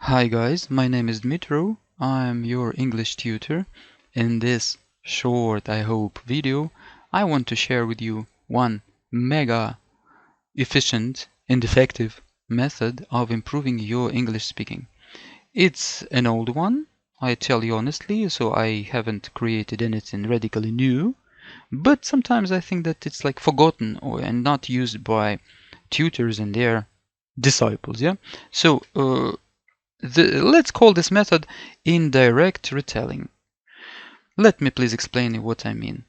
Hi guys, my name is Dmitro. I'm your English tutor. In this short, I hope, video, I want to share with you one mega efficient and effective method of improving your English speaking. It's an old one, I tell you honestly, so I haven't created anything radically new, but sometimes I think that it's like forgotten and not used by tutors and their disciples, yeah? So, let's call this method indirect retelling. Let me please explain what I mean.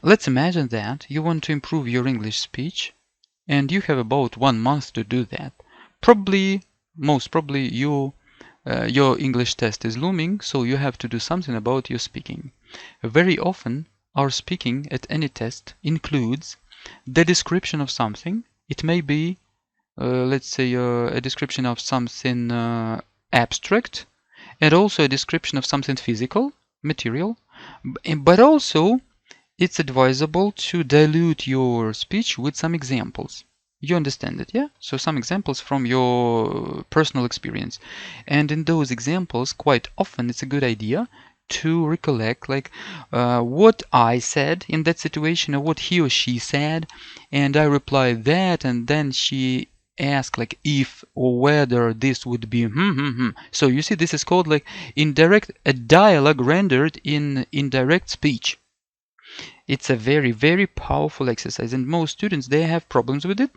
Let's imagine that you want to improve your English speech and you have about 1 month to do that. Most probably, your English test is looming, so you have to do something about your speaking. Very often, our speaking at any test includes the description of something. It may be let's say a description of something abstract and also a description of something physical, material, but also it's advisable to dilute your speech with some examples. You understand it, yeah? So some examples from your personal experience. And in those examples, quite often it's a good idea to recollect like what I said in that situation or what he or she said, and I replied that, and then she asked like if or whether this would be So you see, this is called like a dialogue rendered in indirect speech. It's a very, very powerful exercise, and most students, they have problems with it.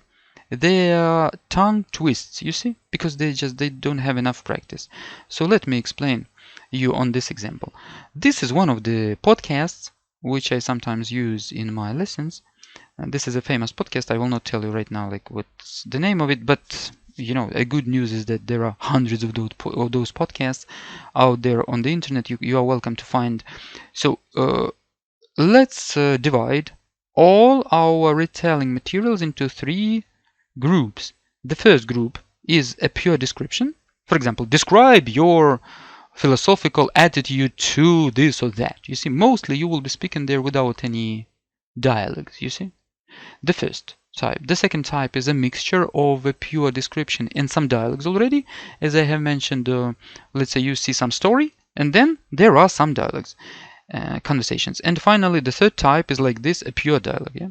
Their tongue twists, you see, because they don't have enough practice. So let me explain you on this example. This is one of the podcasts which I sometimes use in my lessons. And this is a famous podcast. I will not tell you right now like what's the name of it, but you know, a good news is that there are hundreds of those podcasts out there on the internet. You are welcome to find. So let's divide all our retelling materials into 3 groups. The first group is a pure description. For example, describe your philosophical attitude to this or that. You see, mostly you will be speaking there without any dialogues, you see. The first type. The second type is a mixture of a pure description and some dialogues already. As I have mentioned, let's say you see some story and then there are some dialogues. Conversations. And finally, the third type is like this, a pure dialogue. Yeah?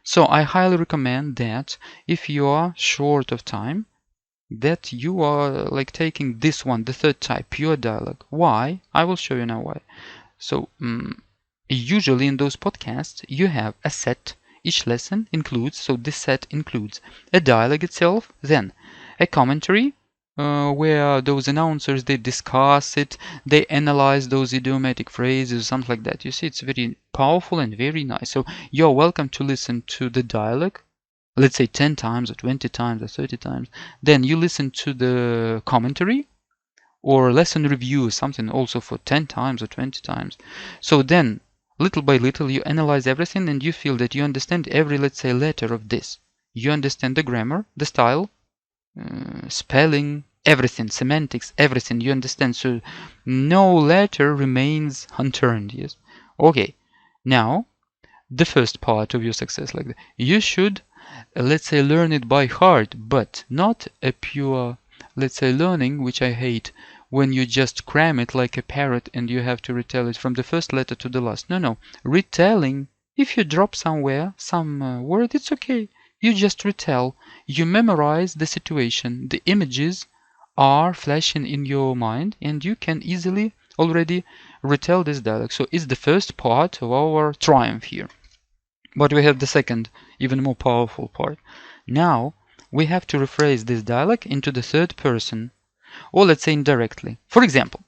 So I highly recommend that if you are short of time, that you are like taking this one, the third type, pure dialogue. Why? I will show you now why. So usually in those podcasts, you have a set. Each lesson includes, so this set includes a dialogue itself, then a commentary, where those announcers, they discuss it, they analyze those idiomatic phrases, something like that. You see, it's very powerful and very nice. So you're welcome to listen to the dialogue, let's say 10 times or 20 times or 30 times. Then you listen to the commentary or lesson review, something also for 10 times or 20 times. So then, little by little, you analyze everything and you feel that you understand every, let's say, letter of this. You understand the grammar, the style, spelling, everything, semantics, everything you understand. So no letter remains unturned. Yes. Okay. Now, the first part of your success, like that, you should, let's say, learn it by heart, but not a pure, let's say, learning, which I hate, when you just cram it like a parrot and you have to retell it from the first letter to the last. No. Retelling, if you drop somewhere some word, it's okay. You just retell. You memorize the situation. The images are flashing in your mind and you can easily already retell this dialogue. So it's the first part of our triumph here. But we have the second, even more powerful part. Now we have to rephrase this dialogue into the third person, or let's say indirectly. For example,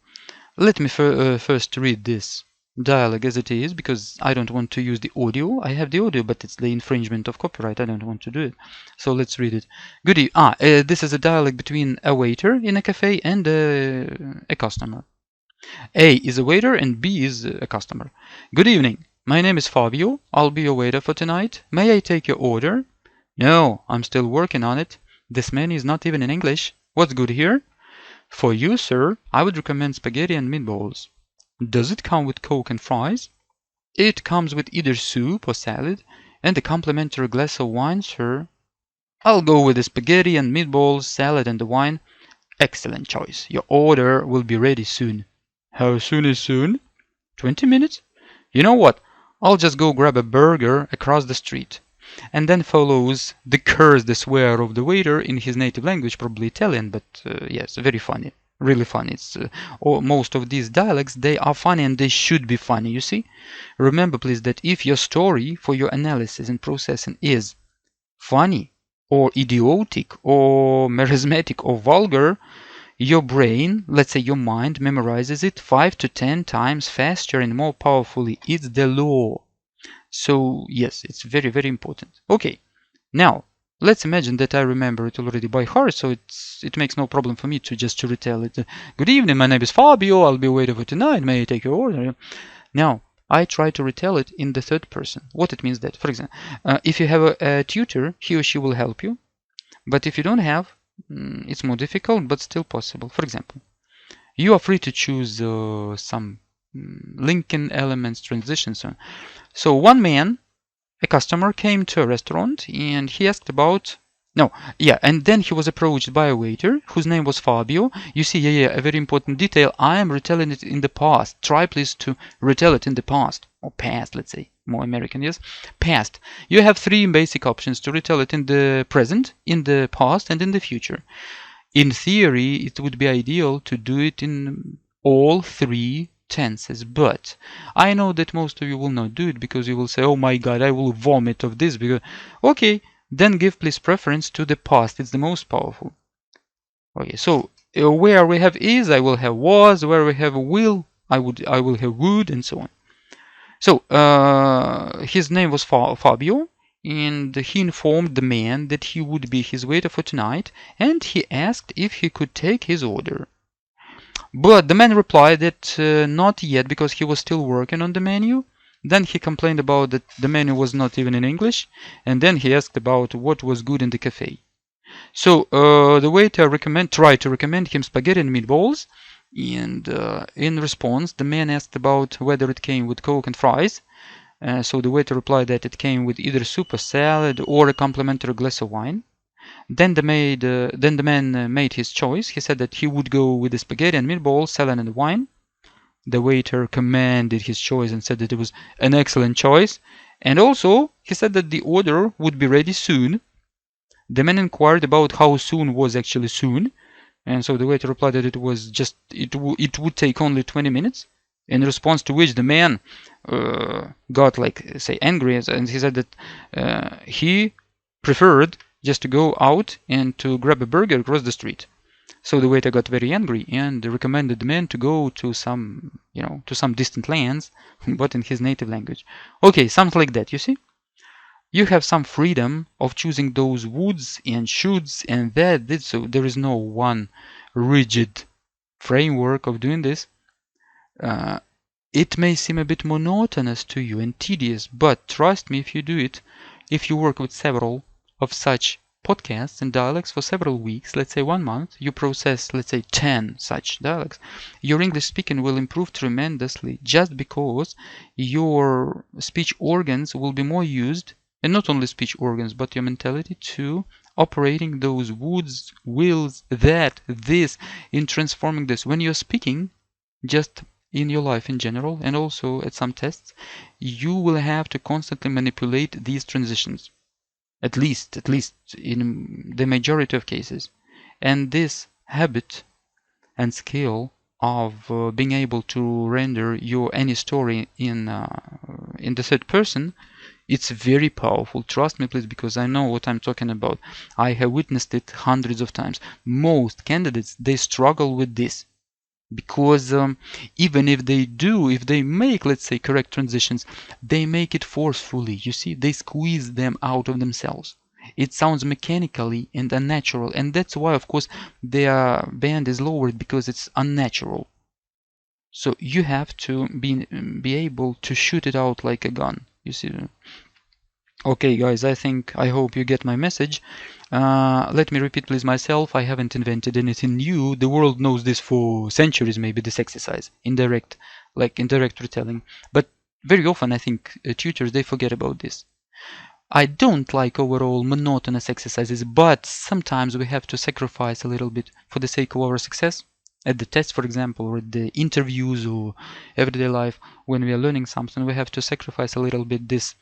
let me first read this dialogue as it is, because I don't want to use the audio. I have the audio, but it's the infringement of copyright. I don't want to do it. So let's read it. Good evening. This is a dialogue between a waiter in a cafe and a customer. A is a waiter and B is a customer. Good evening. My name is Fabio. I'll be your waiter for tonight. May I take your order? No, I'm still working on it. This menu is not even in English. What's good here? For you, sir, I would recommend spaghetti and meatballs. Does it come with Coke and fries? It comes with either soup or salad, and a complimentary glass of wine, sir. I'll go with the spaghetti and meatballs, salad and the wine. Excellent choice. Your order will be ready soon. How soon is soon? 20 minutes? You know what? I'll just go grab a burger across the street. And then follows the curse, the swear of the waiter in his native language, probably Italian, but yes, very funny. Really funny. Most of these dialects, they are funny and they should be funny, you see? Remember, please, that if your story for your analysis and processing is funny or idiotic or charismatic or vulgar, your brain, let's say your mind, memorizes it 5 to 10 times faster and more powerfully. It's the law. So yes, it's very, very important. Okay, now let's imagine that I remember it already by heart, so it makes no problem for me to retell it. Good evening, my name is Fabio. I'll be waiting for tonight. May I take your order? Now I try to retell it in the third person. What it means that, for example, if you have a tutor, he or she will help you. But if you don't have, it's more difficult, but still possible. For example, you are free to choose some linking elements, transitions. So one man, a customer, came to a restaurant and he asked about and then he was approached by a waiter whose name was Fabio. You see, a very important detail. I am retelling it in the past. Try please to retell it in the past, or past, let's say, more American, yes, past. You have three basic options to retell it: in the present, in the past, and in the future. In theory, it would be ideal to do it in all three tenses, but I know that most of you will not do it because you will say, oh my god, I will vomit of this. Because okay, then give please preference to the past. It's the most powerful. Okay, so where we have is, I will have was. Where we have will, I will have would, and so on. So his name was Fabio, and he informed the man that he would be his waiter for tonight, and he asked if he could take his order. But the man replied that not yet, because he was still working on the menu. Then he complained about that the menu was not even in English, and then he asked about what was good in the cafe. So the waiter tried to recommend him spaghetti and meatballs, and in response, the man asked about whether it came with Coke and fries. So the waiter replied that it came with either soup or salad or a complimentary glass of wine. Then the man made his choice. He said that he would go with the spaghetti and meatballs, salad and wine. The waiter commended his choice and said that it was an excellent choice. And also, he said that the order would be ready soon. The man inquired about how soon was actually soon. And so the waiter replied that it would take only 20 minutes. In response to which the man got, like, say, angry, and he said that he preferred just to go out and to grab a burger across the street. So the waiter got very angry and recommended the man to go to some, to some distant lands, but in his native language. Okay, something like that, you see? You have some freedom of choosing those woulds and shoulds and that, so there is no one rigid framework of doing this. It may seem a bit monotonous to you and tedious, but trust me, if you do it, if you work with several of such podcasts and dialects for several weeks, let's say 1 month, you process, let's say, 10 such dialects, your English speaking will improve tremendously just because your speech organs will be more used, and not only speech organs, but your mentality to operating those woulds, wills, that, this, in transforming this. When you're speaking, just in your life in general, and also at some tests, you will have to constantly manipulate these transitions. At least in the majority of cases. And this habit and skill of being able to render your any story in the third person, it's very powerful. Trust me, please, because I know what I'm talking about. I have witnessed it hundreds of times. Most candidates, they struggle with this. Because even if they make, let's say, correct transitions, they make it forcefully. You see, they squeeze them out of themselves. It sounds mechanically and unnatural, and that's why, of course, their band is lowered, because it's unnatural. So you have to be able to shoot it out like a gun. You see. Okay, guys, I hope you get my message. Let me repeat, please, myself. I haven't invented anything new. The world knows this for centuries, maybe, this exercise, indirect retelling. But very often, I think tutors, they forget about this. I don't like overall monotonous exercises, but sometimes we have to sacrifice a little bit for the sake of our success. At the test, for example, or at the interviews or everyday life, when we are learning something, we have to sacrifice a little bit this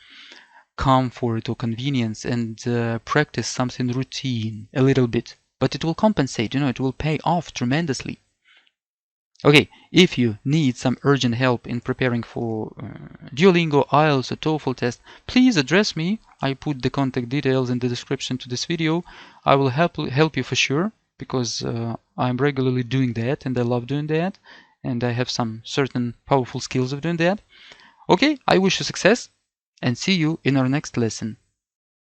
comfort or convenience and practice something routine a little bit. But it will compensate, it will pay off tremendously. Okay, if you need some urgent help in preparing for Duolingo, IELTS or TOEFL test, please address me. I put the contact details in the description to this video. I will help you for sure, because I'm regularly doing that and I love doing that, and I have some certain powerful skills of doing that. Okay, I wish you success and see you in our next lesson.